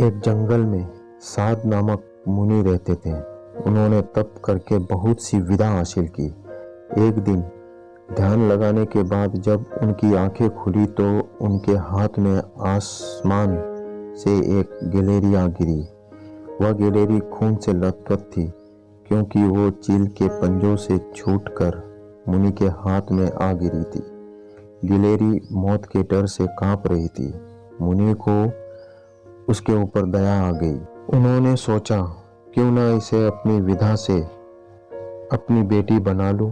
एक जंगल में साध नामक मुनि रहते थे। उन्होंने तप करके बहुत सी विद्या हासिल की। एक दिन ध्यान लगाने के बाद जब उनकी आंखें खुली तो उनके हाथ में आसमान से एक गिलहरी आ गिरी। वह गिलहरी खून से लथपथ थी क्योंकि वो चील के पंजों से छूटकर मुनि के हाथ में आ गिरी थी। गिलहरी मौत के डर से कांप रही थी। मुनि को उसके ऊपर दया आ गई। उन्होंने सोचा, क्यों ना इसे अपनी विधा से अपनी बेटी बना लूं।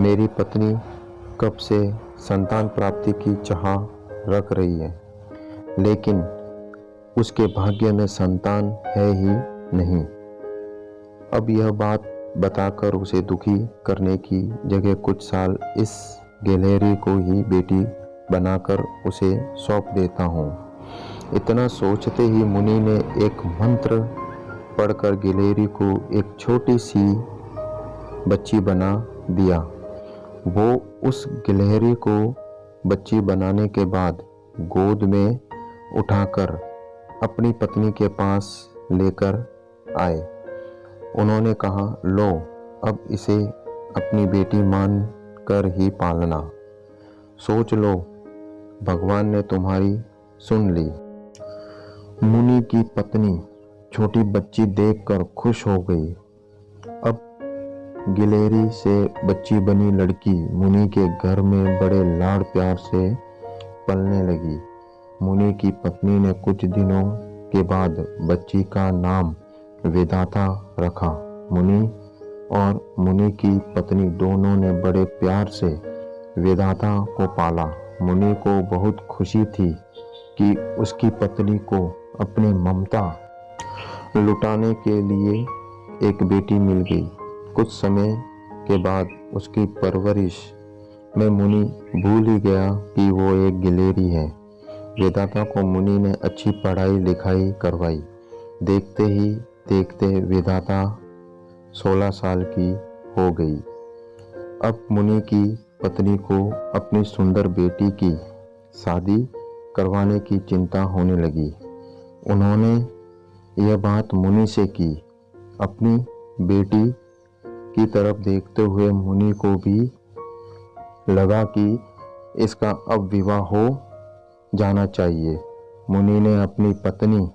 मेरी पत्नी कब से संतान प्राप्ति की चाह रख रही है, लेकिन उसके भाग्य में संतान है ही नहीं। अब यह बात बताकर उसे दुखी करने की जगह कुछ साल इस गिलहरी को ही बेटी बनाकर उसे सौंप देता हूँ। इतना सोचते ही मुनि ने एक मंत्र पढ़कर गिलहरी को एक छोटी सी बच्ची बना दिया। वो उस गिलहरी को बच्ची बनाने के बाद गोद में उठाकर अपनी पत्नी के पास लेकर आए। उन्होंने कहा, लो अब इसे अपनी बेटी मान कर ही पालना। सोच लो, भगवान ने तुम्हारी सुन ली। मुनि की पत्नी छोटी बच्ची देखकर खुश हो गई। अब गिलहरी से बच्ची बनी लड़की मुनि के घर में बड़े लाड़ प्यार से पलने लगी। मुनि की पत्नी ने कुछ दिनों के बाद बच्ची का नाम वेदाता रखा। मुनि और मुनि की पत्नी दोनों ने बड़े प्यार से वेदाता को पाला। मुनि को बहुत खुशी थी कि उसकी पत्नी को अपनी ममता लुटाने के लिए एक बेटी मिल गई। कुछ समय के बाद उसकी परवरिश में मुनि भूल ही गया कि वो एक गिलहरी है। वेदाता को मुनि ने अच्छी पढ़ाई लिखाई करवाई। देखते ही देखते वेदाता 16 साल की हो गई। अब मुनि की पत्नी को अपनी सुंदर बेटी की शादी करवाने की चिंता होने लगी। उन्होंने यह बात मुनि से की। अपनी बेटी की तरफ देखते हुए मुनि को भी लगा कि इसका अब विवाह हो जाना चाहिए। मुनि ने अपनी पत्नी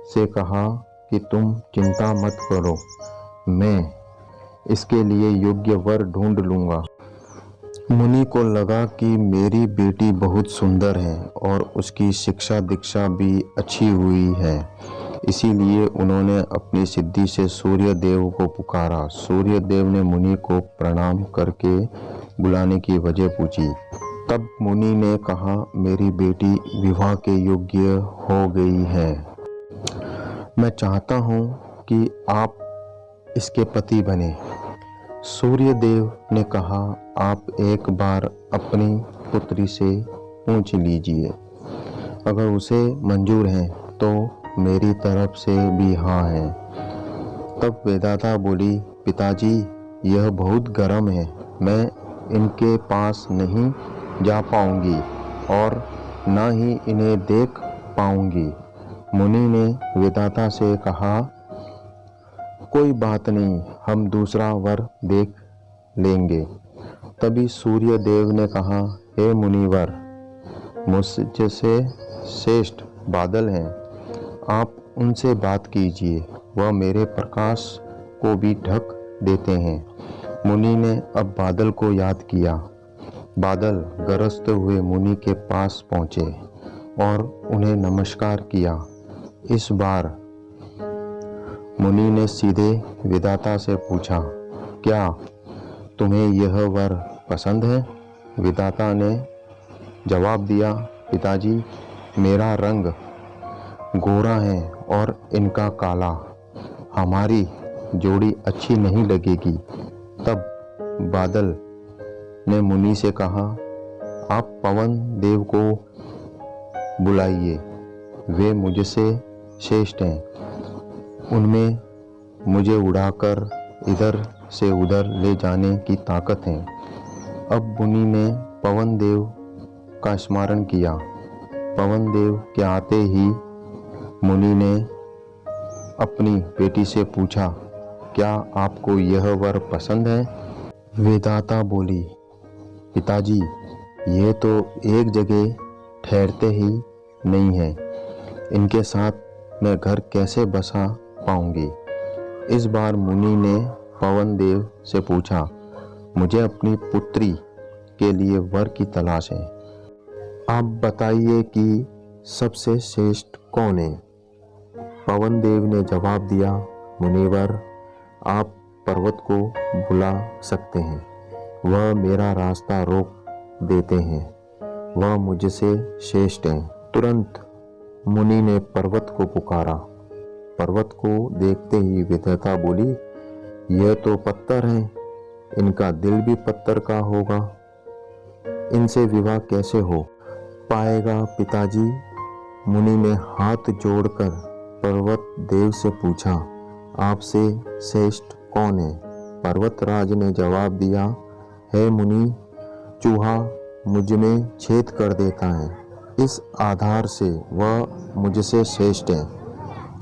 से कहा कि तुम चिंता मत करो, मैं इसके लिए योग्य वर ढूंढ लूँगा। मुनि को लगा कि मेरी बेटी बहुत सुंदर है और उसकी शिक्षा दीक्षा भी अच्छी हुई है। इसीलिए उन्होंने अपनी सिद्धि से सूर्य देव को पुकारा। सूर्य देव ने मुनि को प्रणाम करके बुलाने की वजह पूछी। तब मुनि ने कहा, मेरी बेटी विवाह के योग्य हो गई है। मैं चाहता हूँ कि आप इसके पति बने। सूर्य देव ने कहा, आप एक बार अपनी पुत्री से पूछ लीजिए। अगर उसे मंजूर है तो मेरी तरफ से भी हाँ है। तब वेदाता बोली, पिताजी यह बहुत गर्म है, मैं इनके पास नहीं जा पाऊंगी और ना ही इन्हें देख पाऊंगी। मुनि ने वेदाता से कहा, कोई बात नहीं, हम दूसरा वर देख लेंगे। तभी सूर्य देव ने कहा, हे मुनिवर, मुझसे श्रेष्ठ बादल हैं, आप उनसे बात कीजिए, वह मेरे प्रकाश को भी ढक देते हैं। मुनि ने अब बादल को याद किया। बादल गरजते हुए मुनि के पास पहुँचे और उन्हें नमस्कार किया। इस बार मुनि ने सीधे वेदाता से पूछा, क्या तुम्हें यह वर पसंद है? वेदाता ने जवाब दिया, पिताजी मेरा रंग गोरा है और इनका काला, हमारी जोड़ी अच्छी नहीं लगेगी। तब बादल ने मुनि से कहा, आप पवन देव को बुलाइए, वे मुझसे श्रेष्ठ हैं, उनमें मुझे उड़ाकर इधर से उधर ले जाने की ताकत है। अब मुनि ने पवन देव का स्मरण किया। पवन देव के आते ही मुनि ने अपनी बेटी से पूछा, क्या आपको यह वर पसंद है? वेदाता बोली, पिताजी, ये तो एक जगह ठहरते ही नहीं है, इनके साथ मैं घर कैसे बसा पाऊंगी? इस बार मुनि ने पवन देव से पूछा, मुझे अपनी पुत्री के लिए वर की तलाश है, आप बताइए कि सबसे श्रेष्ठ कौन है? पवन देव ने जवाब दिया, मुनिवर, आप पर्वत को बुला सकते हैं, वह मेरा रास्ता रोक देते हैं, वह मुझसे श्रेष्ठ हैं। तुरंत मुनि ने पर्वत को पुकारा। पर्वत को देखते ही विधाता बोली, यह तो पत्थर हैं, इनका दिल भी पत्थर का होगा, इनसे विवाह कैसे हो पाएगा पिताजी? मुनि ने हाथ जोड़कर पर्वत देव से पूछा, आपसे श्रेष्ठ कौन है? पर्वतराज ने जवाब दिया, हे मुनि, चूहा मुझ में छेद कर देता है, इस आधार से वह मुझसे श्रेष्ठ है।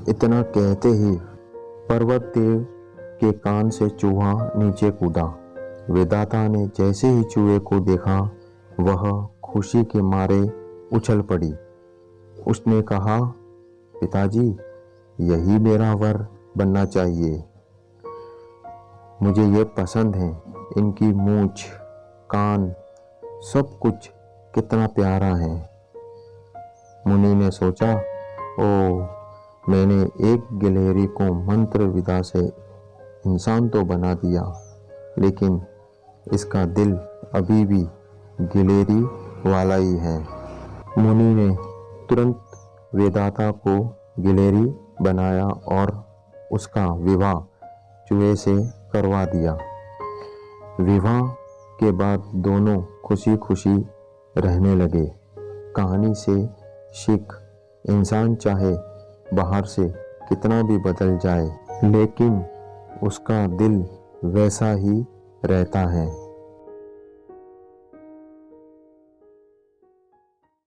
इतना कहते ही पर्वत देव के कान से चूहा नीचे कूदा। वेदाता ने जैसे ही चूहे को देखा, वह खुशी के मारे उछल पड़ी। उसने कहा, पिताजी, यही मेरा वर बनना चाहिए, मुझे ये पसंद है, इनकी मूंछ, कान, सब कुछ कितना प्यारा है। मुनि ने सोचा, ओ, मैंने एक गिलहरी को मंत्र विद्या से इंसान तो बना दिया, लेकिन इसका दिल अभी भी गिलहरी वाला ही है। मुनि ने तुरंत वेदाता को गिलहरी बनाया और उसका विवाह चूहे से करवा दिया। विवाह के बाद दोनों खुशी खुशी रहने लगे। कहानी से सीख, इंसान चाहे बाहर से कितना भी बदल जाए, लेकिन उसका दिल वैसा ही रहता है।